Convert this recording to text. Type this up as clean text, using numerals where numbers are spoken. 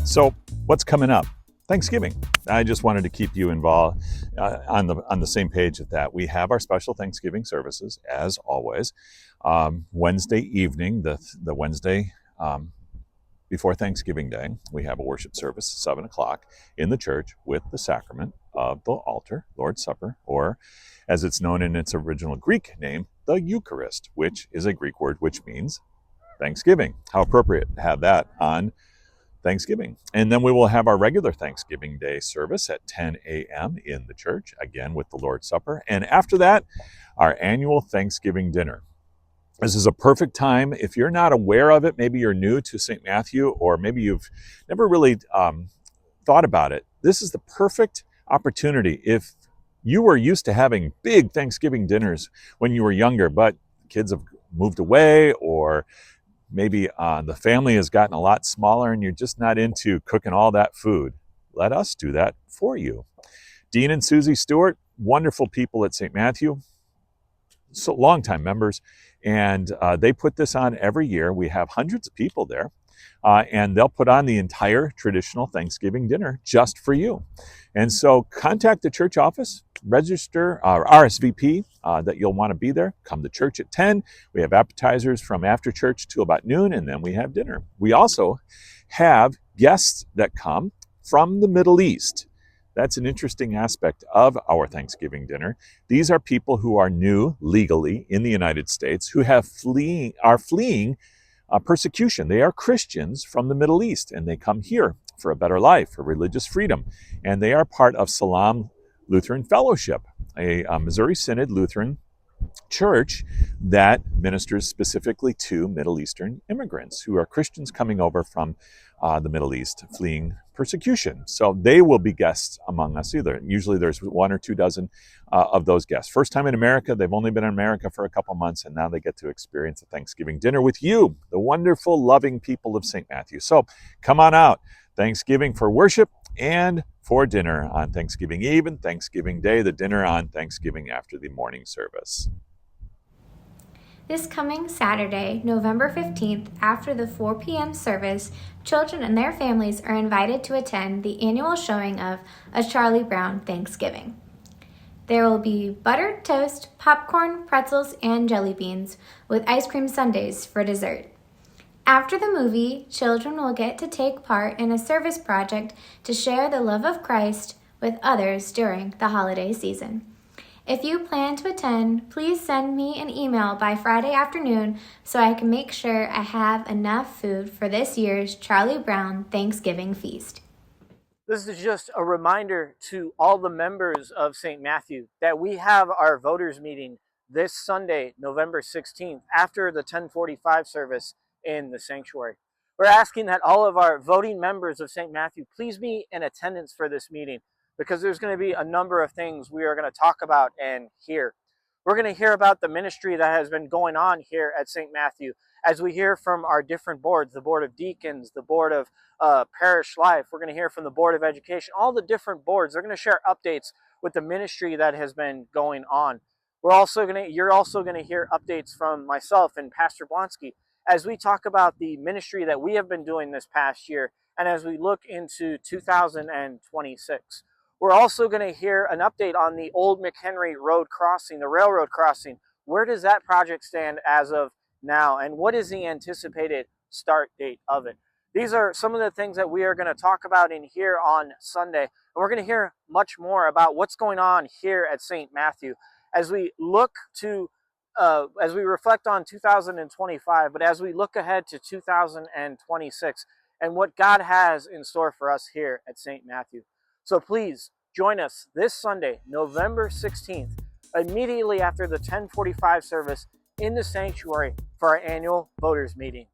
So, what's coming up? Thanksgiving. I just wanted to keep you involved on the same page with that. We have our special Thanksgiving services as always. Wednesday evening, the Wednesday before Thanksgiving Day, we have a worship service, 7 o'clock, in the church with the sacrament of the altar, Lord's Supper, or as it's known in its original Greek name, the Eucharist, which is a Greek word which means Thanksgiving. How appropriate to have that on Thanksgiving. And then we will have our regular Thanksgiving Day service at 10 a.m. in the church, again with the Lord's Supper. And after that, our annual Thanksgiving dinner. This is a perfect time. If you're not aware of it, maybe you're new to St. Matthew, or maybe you've never really thought about it. This is the perfect opportunity. If you were used to having big Thanksgiving dinners when you were younger, but kids have moved away, or maybe the family has gotten a lot smaller and you're just not into cooking all that food, let us do that for you. Dean and Susie Stewart, wonderful people at St. Matthew, so longtime members, and they put this on every year. We have hundreds of people there, and they'll put on the entire traditional Thanksgiving dinner just for you. And so contact the church office, register, RSVP that you'll want to be there. Come to church at 10. We have appetizers from after church to about noon, and then we have dinner. We also have guests that come from the Middle East. That's an interesting aspect of our Thanksgiving dinner. These are people who are new legally in the United States, who are fleeing persecution. They are Christians from the Middle East, and they come here for a better life, for religious freedom. And they are part of Salam Lutheran Fellowship, a Missouri Synod Lutheran church that ministers specifically to Middle Eastern immigrants who are Christians coming over from the Middle East, fleeing persecution. So they will be guests among us either. Usually there's 1 or 2 dozen of those guests. First time in America. They've only been in America for a couple months, and now they get to experience a Thanksgiving dinner with you, the wonderful, loving people of St. Matthew. So come on out. Thanksgiving for worship and for dinner on Thanksgiving Eve and Thanksgiving Day, the dinner on Thanksgiving after the morning service. This coming Saturday, November 15th, after the 4 p.m. service, children and their families are invited to attend the annual showing of A Charlie Brown Thanksgiving. There will be buttered toast, popcorn, pretzels, and jelly beans, with ice cream sundaes for dessert. After the movie, children will get to take part in a service project to share the love of Christ with others during the holiday season. If you plan to attend, please send me an email by Friday afternoon so I can make sure I have enough food for this year's Charlie Brown Thanksgiving feast. This is just a reminder to all the members of St. Matthew that we have our voters meeting this Sunday, November 16th, after the 10:45 service in the sanctuary. We're asking that all of our voting members of St. Matthew please be in attendance for this meeting, because there's going to be a number of things we are going to talk about and hear. We're going to hear about the ministry that has been going on here at St. Matthew, as we hear from our different boards, the Board of Deacons, the Board of Parish Life. We're going to hear from the Board of Education, all the different boards. They're going to share updates with the ministry that has been going on. You're also going to hear updates from myself and Pastor Blonsky as we talk about the ministry that we have been doing this past year, and as we look into 2026. We're also going to hear an update on the Old McHenry Road crossing, the railroad crossing. Where does that project stand as of now, and what is the anticipated start date of it? These are some of the things that we are going to talk about in here on Sunday, and we're going to hear much more about what's going on here at St. Matthew as we look to as we reflect on 2025, but as we look ahead to 2026 and what God has in store for us here at St. Matthew. So please join us this Sunday, November 16th, immediately after the 10:45 service in the sanctuary for our annual voters meeting.